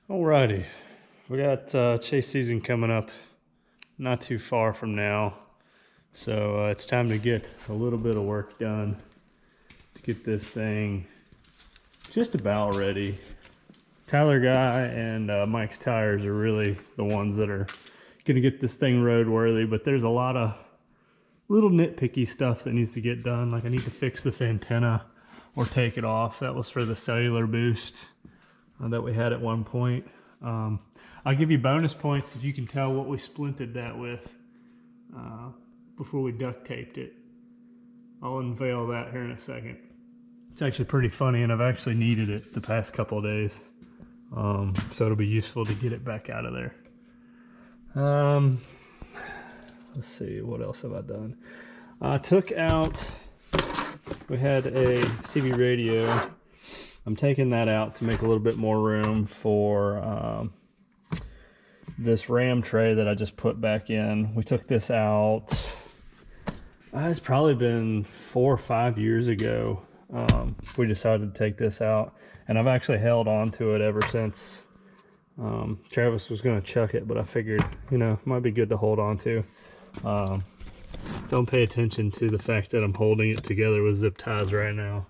Alrighty, we got chase season coming up not too far from now, so it's time to get a little bit of work done to get this thing just about ready. Tyler Guy and Mike's Tires are really the ones that are gonna get this thing roadworthy, but there's a lot of little nitpicky stuff that needs to get done. Like I need to fix this antenna or take it off. That was for the cellular boost that we had at one point. I'll give you bonus points if you can tell what we splinted that with before we duct taped it. I'll unveil that here in a second. It's actually pretty funny, and I've actually needed it the past couple of days. So it'll be useful to get it back out of there. Let's see, what else have I done? I took out, we had a CB radio. I'm taking that out to make a little bit more room for this RAM tray that I just put back in. We took this out, it's probably been 4 or 5 years ago. We decided to take this out, and I've actually held on to it ever since. Travis was going to chuck it, but I figured, you know, it might be good to hold on to. Don't pay attention to the fact that I'm holding it together with zip ties right now.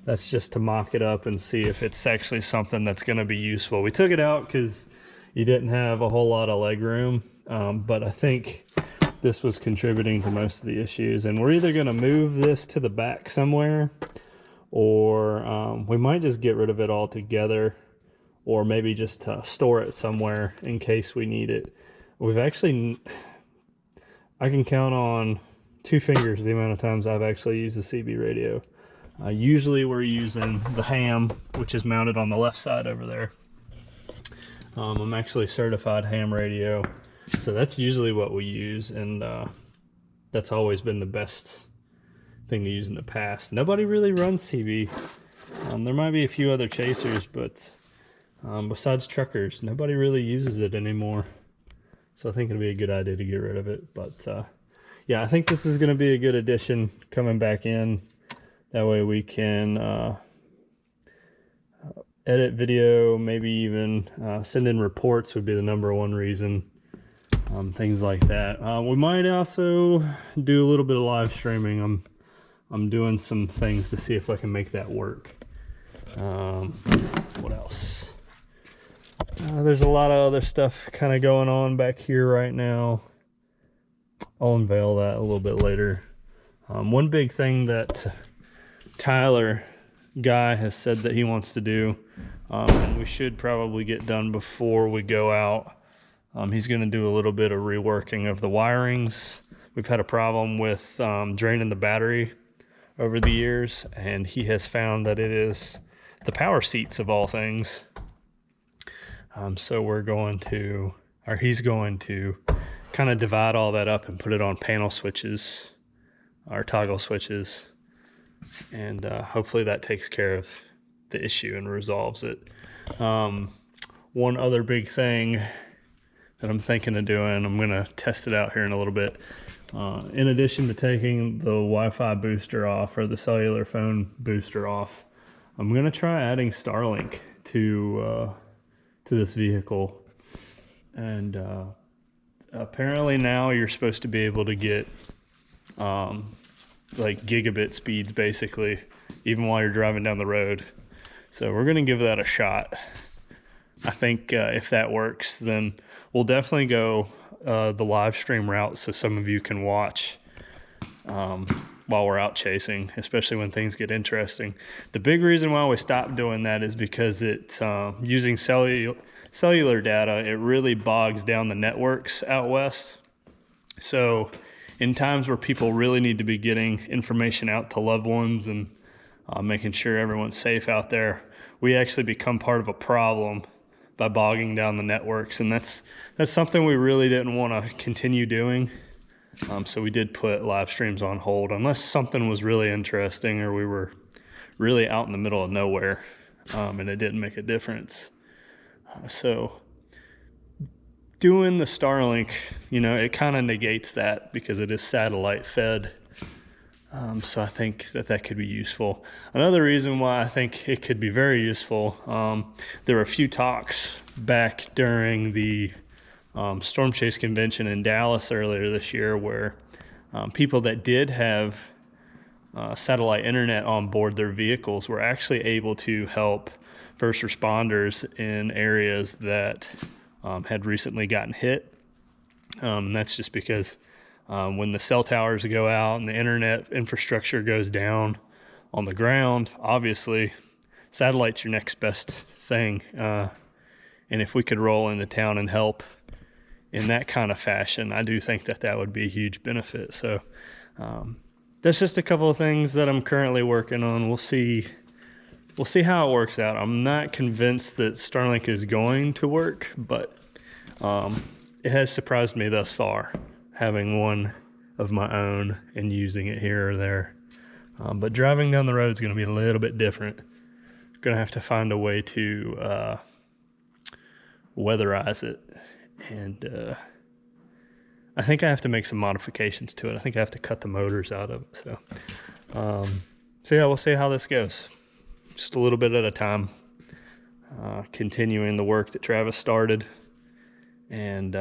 That's just to mock it up and see if it's actually something that's going to be useful. We took it out because you didn't have a whole lot of leg room, but I think this was contributing to most of the issues. And we're either going to move this to the back somewhere, or we might just get rid of it altogether, or maybe just store it somewhere in case we need it. We've actually, I can count on 2 fingers the amount of times I've actually used the CB radio. Usually we're using the ham, which is mounted on the left side over there. I'm actually certified ham radio, so that's usually what we use, and that's always been the best thing to use in the past. Nobody really runs CB. There might be a few other chasers, but besides truckers, nobody really uses it anymore. So I think it'd be a good idea to get rid of it. But yeah, I think this is going to be a good addition coming back in. That way we can edit video, maybe even send in reports would be the #1 reason. Things like that. We might also do a little bit of live streaming. I'm doing some things to see if I can make that work. What else? There's a lot of other stuff kind of going on back here right now. I'll unveil that a little bit later. One big thing that Tyler Guy has said that he wants to do, and we should probably get done before we go out. He's going to do a little bit of reworking of the wirings. We've had a problem with draining the battery over the years, and he has found that it is the power seats of all things. So we're going to, or he's going to kind of divide all that up and put it on panel switches, or toggle switches. And hopefully that takes care of the issue and resolves it. One other big thing that I'm thinking of doing, I'm going to test it out here in a little bit. In addition to taking the Wi-Fi booster off, or the cellular phone booster off, I'm going to try adding Starlink to this vehicle. And apparently now you're supposed to be able to get like gigabit speeds basically, even while you're driving down the road. So we're gonna give that a shot. I think if that works, then we'll definitely go the live stream route, so some of you can watch while we're out chasing, especially when things get interesting. The big reason why we stopped doing that is because it using cellular data, it really bogs down the networks out west. So in times where people really need to be getting information out to loved ones and making sure everyone's safe out there, we actually become part of a problem by bogging down the networks. And that's something we really didn't want to continue doing. So we did put live streams on hold, unless something was really interesting or we were really out in the middle of nowhere and it didn't make a difference. So doing the Starlink, you know, it kind of negates that because it is satellite fed. So I think that that could be useful. Another reason why I think it could be very useful, there were a few talks back during the Storm Chase convention in Dallas earlier this year where people that did have satellite internet on board their vehicles were actually able to help first responders in areas that had recently gotten hit. That's just because when the cell towers go out and the internet infrastructure goes down on the ground, obviously satellite's your next best thing. And if we could roll into town and help in that kind of fashion, I do think that that would be a huge benefit. So that's just a couple of things that I'm currently working on. We'll see how it works out. I'm not convinced that Starlink is going to work, but it has surprised me thus far, having one of my own and using it here or there. But driving down the road is going to be a little bit different. Going to have to find a way to weatherize it, and I think I have to make some modifications to it. I think I have to cut the motors out of it. So yeah, we'll see how this goes. Just a little bit at a time, continuing the work that Travis started, and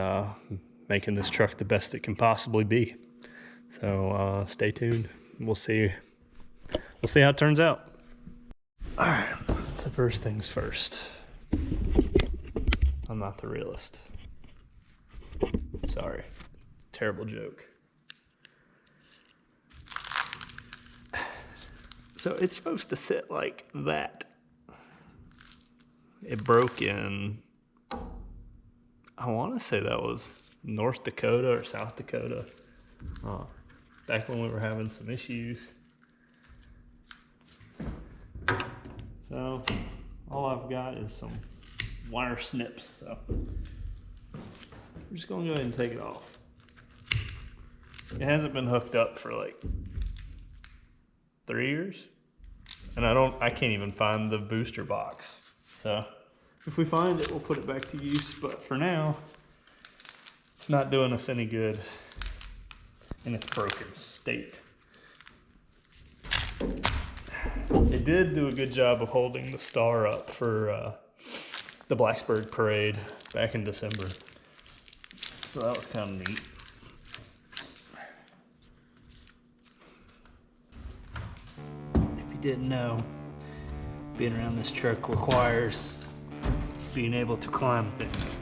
making this truck the best it can possibly be. So stay tuned. We'll see how it turns out. All right, so first things first. I'm not the realist. Sorry, it's a terrible joke. So it's supposed to sit like that. It broke in, I want to say that was North Dakota or South Dakota, back when we were having some issues. So all I've got is some wire snips, so I'm just gonna go ahead and take it off. It hasn't been hooked up for like 3 years, and I can't even find the booster box. So if we find it, we'll put it back to use, but for now it's not doing us any good in its broken state. It did do a good job of holding the star up for the Blacksburg parade back in December, so that was kind of neat. If you didn't know, being around this truck requires being able to climb things.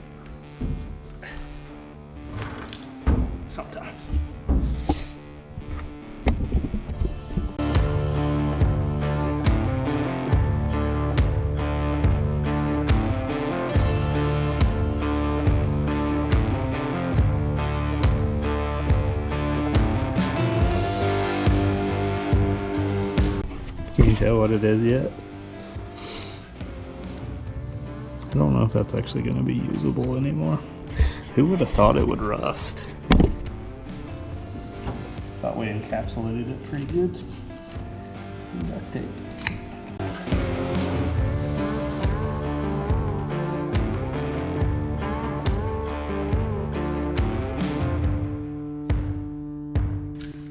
Sometimes. Can you tell what it is yet? I don't know if that's actually going to be usable anymore. Who would have thought it would rust? Thought we encapsulated it pretty good. Duct tape.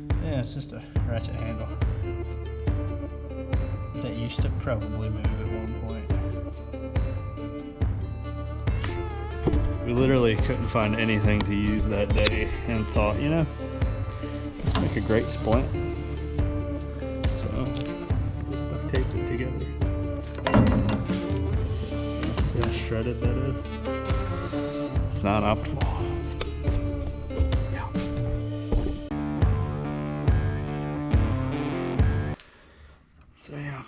So yeah, it's just a ratchet handle that used to probably move at one point. We literally couldn't find anything to use that day and thought, you know, let's make a great splint. So just duct taped it together. See how shredded that is? It's not optimal. Yeah. So yeah.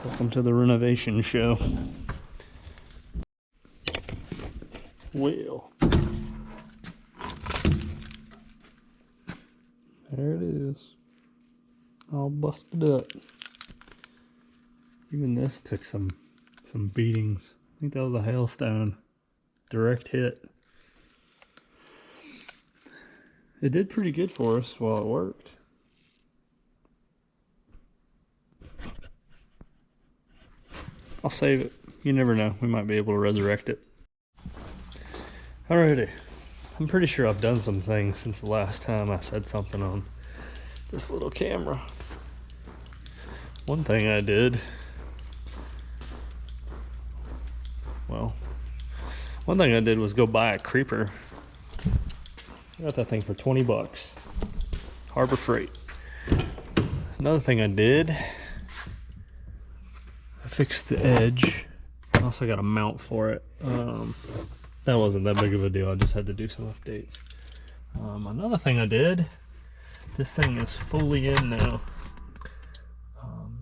Welcome to the renovation show. Well, there it is, all busted up. Even this took some beatings. I think that was a hailstone, direct hit. It did pretty good for us while it worked. I'll save it. You never know, we might be able to resurrect it. Alrighty, I'm pretty sure I've done some things since the last time I said something on this little camera. One thing I did, was go buy a creeper. I got that thing for 20 bucks. Harbor Freight. Another thing I did, I fixed the edge. I also got a mount for it. That wasn't that big of a deal. I just had to do some updates. Another thing I did, this thing is fully in now.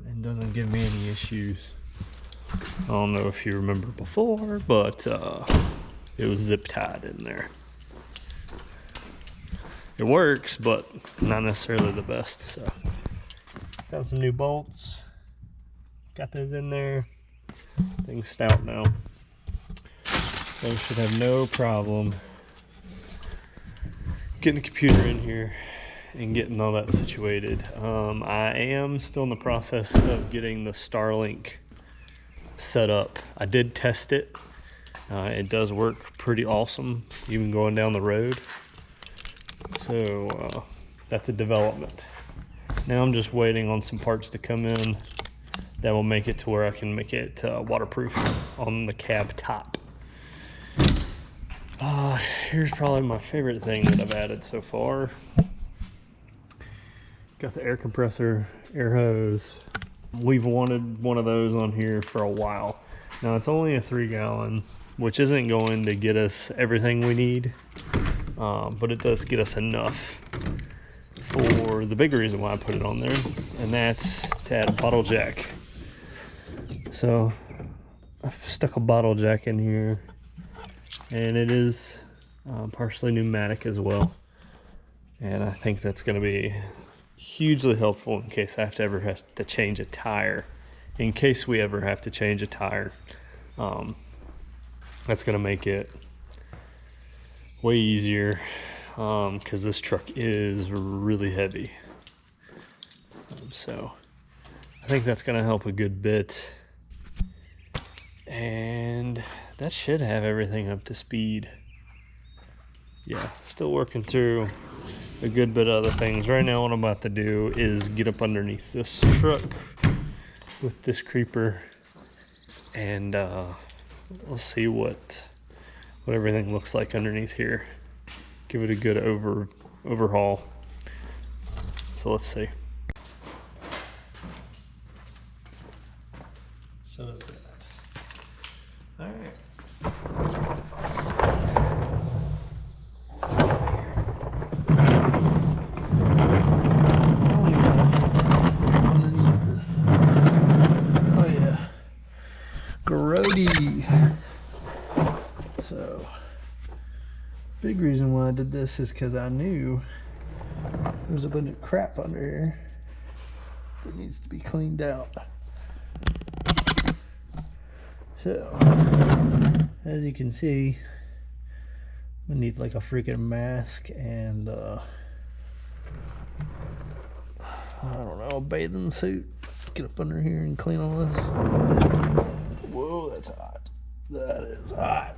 And doesn't give me any issues. I don't know if you remember before, but it was zip tied in there. It works, but not necessarily the best. So got some new bolts, got those in there. Thing's stout now, so we should have no problem getting the computer in here and getting all that situated. I am still in the process of getting the Starlink set up. I did test it. It does work pretty awesome, even going down the road. So that's a development. Now I'm just waiting on some parts to come in that will make it to where I can make it waterproof on the cab top. Here's probably my favorite thing that I've added so far. Got the air compressor, air hose. We've wanted one of those on here for a while. Now it's only a 3-gallon, which isn't going to get us everything we need, but it does get us enough for the big reason why I put it on there, and that's to add a bottle jack. So I've stuck a bottle jack in here, and it is partially pneumatic as well, and I think that's going to be hugely helpful in case I ever have to change a tire. In case we ever have to change a tire, that's going to make it way easier, because this truck is really heavy. So I think that's going to help a good bit, and that should have everything up to speed. Yeah, still working through a good bit of other things. Right now what I'm about to do is get up underneath this truck with this creeper, and we'll see what everything looks like underneath here. Give it a good overhaul. So let's see. So is that. All right. Let's see. Grody. So, big reason why I did this is because I knew there was a bunch of crap under here that needs to be cleaned out. So, as you can see, I need like a freaking mask and I don't know, a bathing suit. Get up under here and clean all this. Whoa, that's hot. That is hot.